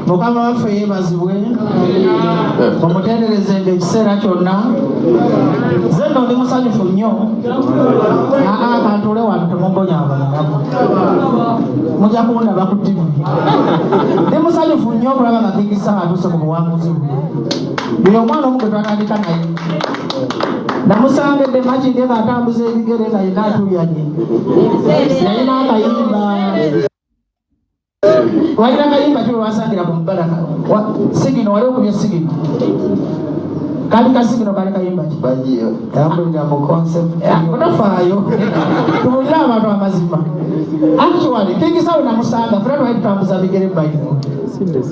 Mukama waffe yeebazibwe omutenderezedde ekiseera kyonna. Nze nno ndi musanyufu nnyo. Kantuule wano temumbonya abalamu mujja kundaba ku TV. Ndi musanyufu nnyo okulaba nga King Sir atuuse ku buwanguzi bino. Omwana omu gwe twatandika naye namusangedde makinde ng'atambuza ebigere nga yina atuyanye yalina akayimba. Walina akayimba kyo lwasangira ku Mubaraka sigino, wali okubya sigino kali kasigino kali kayimba kibajiyo tambulira mu concept otafaayo tubulira abantu amazima. Actually King Sir namusanga fula twali tutambuza bigere bayino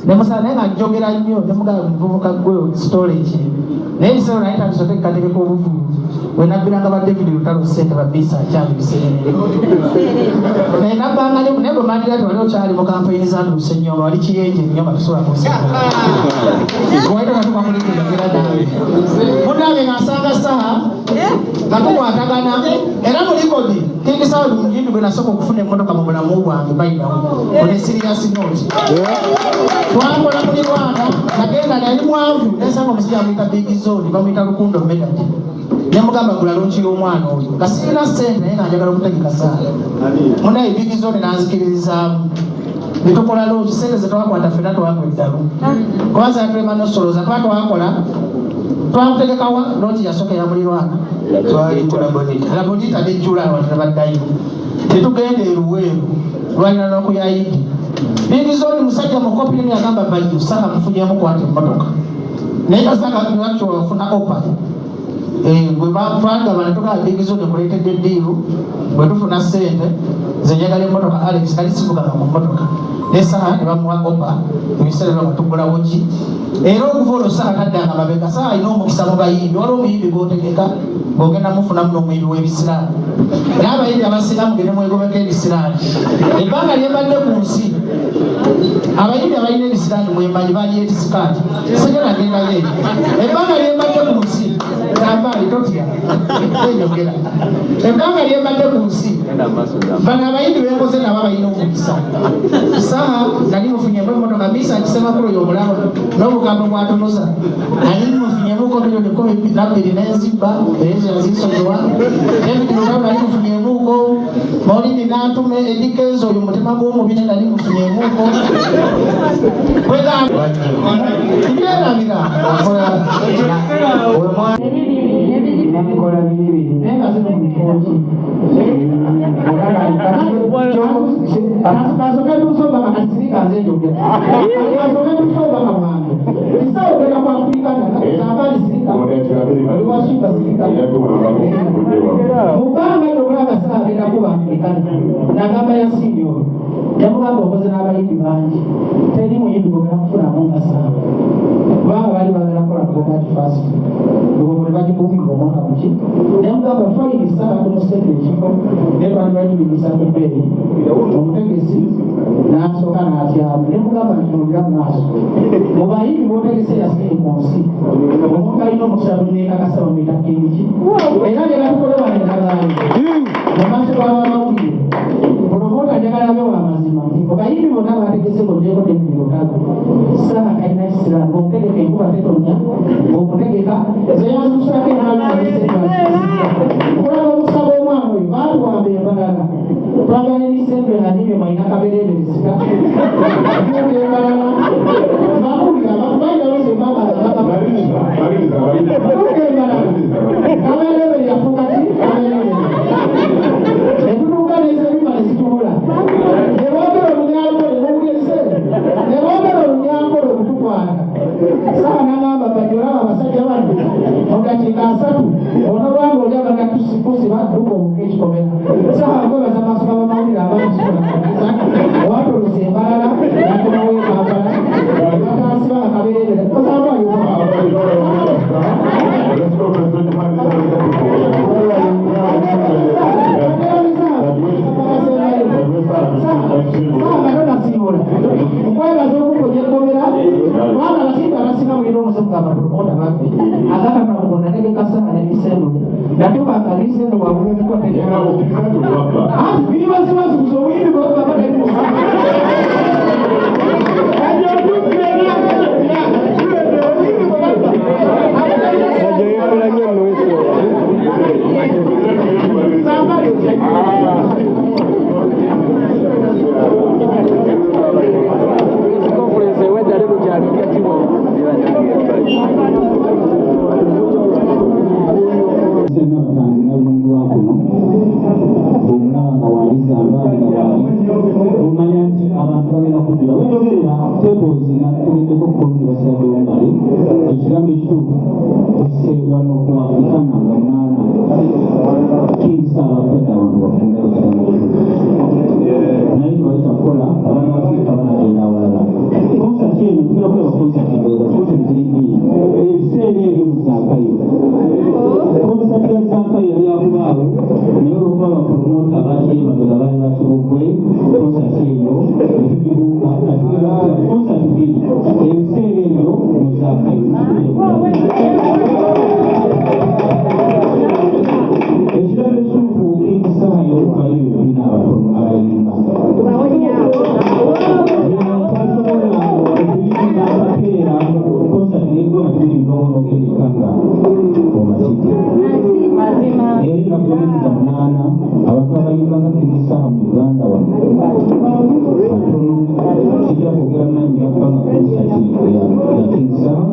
nemusanga naye nga njogera nnyo nemugala muvubuka gwe storage naye ebiseera naye tandisooke katekeko obuvubu wenabbiranga ba David Lutalo Ssente babisa akyali biseera naye nabbanga naye bwe mandira tewali okyali mu kampeyini za Lusennyonga wali kiyenje nnyo nga tusobola kusenga waita natukamulikiregera nawe munange ng'asanga saha nga tukwatagana era mu likodi King Sir muyimbi gwe nasooka okufuna emmotoka mu bulamu bwange bayinawo one serious note twakola mulirwana nagenda nali mwavu nesanga omusajja amuyita Big Zone bamuyita Lukundo Medadi nemugamba gula lonchi y'omwana oyo nga sirina ssente naye nga njagala okutegeka saala munaye Big Zone nanzikiririzaamu nitukola lonchi ssente ze twakwata ffenna twagwa eddalu kwanza tulema nosoloza kuba twakola twakutegekawa lonchi yasooka ya mulirwana labonita nejjula watera baddayo tetugenda eruweeru lwalina n'okuyayidi. Big Zone musajja mukopi ni agamba bayo saka kufunyemu kwate emmotoka naye kasaka lwaki wafuna opa bwe bapanga banatuka Big Zone kuleetedde ddiiru bwe tufuna ssente zenjagala emmotoka Alex kali sivuganga ku mmotoka nesaha ne bamuwa opa ebiseera byo batugulawo ki era okuva olwo saha taddanga mabega saha alina omukisa mu bayimbi waliwo omuyimbi gwotegeka ng'ogenda mufunamu n'omuyimbi w'ebisiraani era abayimbi abasinga mugende mwegomeka ebisiraani ebbanga lyembadde ku nsi abayimbi abalina ebisiraani mwembanyi bali etisikaati segera agendayo ebbanga lyembadde ku nsi tambali totya enyogera ebbanga lyembadde ku nsi bano abayimbi benkoze nabo abalina omukisa saha nali mufunyemu emmotoka misa kisemakulu y'omulaba n'obugambo bwatonoza nali mufunyemuko miliyoni 12 n'enzibba ezisozowa David Lutalo nali mufunyemuko Maulidi n'atume Edikenzo oyo mutima gw'omubiri nali mufunyemuko ibyerabira nebikola bibiri naye nga zino mukikoki kasoke tusomba makasirika nzenjogera kasoke tusomba kamwange isawogera ku Afrikana zambali sirika oliwashinga sirika mubanga ndokulaba saagenda kuba Afrikana nagamba yasinyo yamugamba okoze n'abayimbi bangi teri muyimbi gogera kufunamu nga saaba kubanga bali bagala kola kugati fast lugobole bagikuukinga omwaka muki nemugamba fayini saaba tumusende ekifo naye bali bagibigisa ku bbeeri omutegesi n'asooka n'atyamu nemugamba ntunulira mu maaso mu bayimbi b'otegese yasinye ku nsi omuntu alina omusala bunekakasa bamuyita kingi era ne batukola banekagaali mu maaso g'abamawulire promota njagala bewa amazima obayimbi bonna bategese bojeeko David Lutalo saha kalina isiramu omutegeka enkuba tetonya okutegeka zeyanzukusako okulaba okusaba omwana oyo baatuwamba embalala twagala emisembe nanimye mwalina kabereeberesika embalala bawulira bakubaidalose kabereebere yafuka ki etutuuka nezebima nezitubula nebogera olunyankole nogese nebogera olunyankole okutukwata sawa nagamba bajolaba abasajja bano ogakinga 3 onobanga olyabaga tusikusi badduka obukekikomera sawa gwebaza maaso gabamawulire abamusobola owatolose embalala yakomawekampala batansiba bakaberebera osabayo okwebaza okukojekomera kubanga abasinga abasinga mulina omusomugamba promota baffe agamba namugona negekasana nebisembo natubanga bisendo bwabulebikotegerao biri bazibazibuza obuyimbi bwababadde bagenda kugira bajogerera tables na tulindeko kundi basabye ngari ekigambo ekituufu tusebwa n'okwafrika namba 8 kingisa abafedda abantu bafunda ekigambo naye tebakitakola abanaafrika banagenda awalala konsati eno tugenda kulaba konsati ndoza konsati ziri ebiseera ebyo mu Zankayo konsati ya Zankayo yali yakubaawo naye olwokuba bapromota bakyebagala bali bakibugwe konsati eyo etugibuuka konsati bbiri ebiseera ebyo mu Zankayo ekirabo ekituufu ekisawa y'okubayo ebina abatono abayimba akapeera konsati negona tuli nonogerekanga omatike eri nakutomesiza 8 abantu abayimbanga kigisawa mu Uganda wano batono kijja kwogera nanyi yakubanga konsati ya kigisawa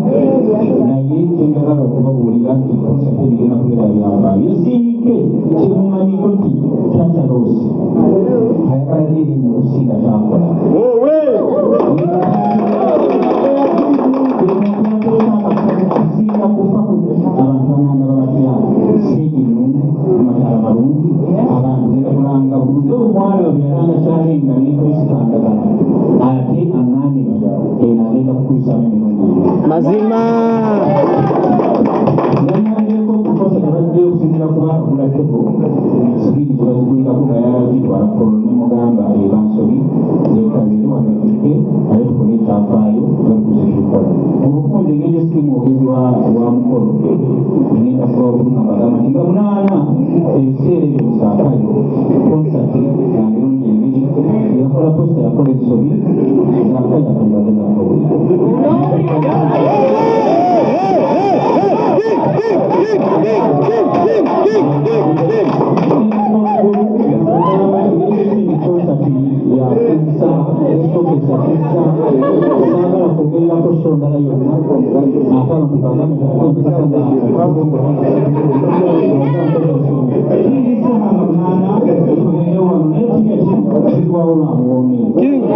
naye kyenjagala okubabuulira nti konsati ebigenda kubeera byafaayo esiike kimumanyiko nti tatalosi ayagala lyeri mu kusinga kyakola kusinga kufa abantu bananga babatya seegi nungi amatala malungi abantu nekulanga buze omwana byalanga kyalenga nekwesikandagala ate aŋŋaanira enagenda kukuyisamu emirundi mazima nanyangeko kukosa tabadde okusinzira kuba kuladdeko sigiri tebazigulirako nga yalagitwala kolo nemugamba ebansobi zekabiri wanekike naye tukole ekyafaayo bakuzikikola obufunze engeri esimu ogezi wa mukolo ngenda kuba obulunga bagamba nti nga 8 ebiseera ebyo Zankayo konsati ya mirundi ebiri yakola posta yakola ebisobi Zankayo atubagenda kukola King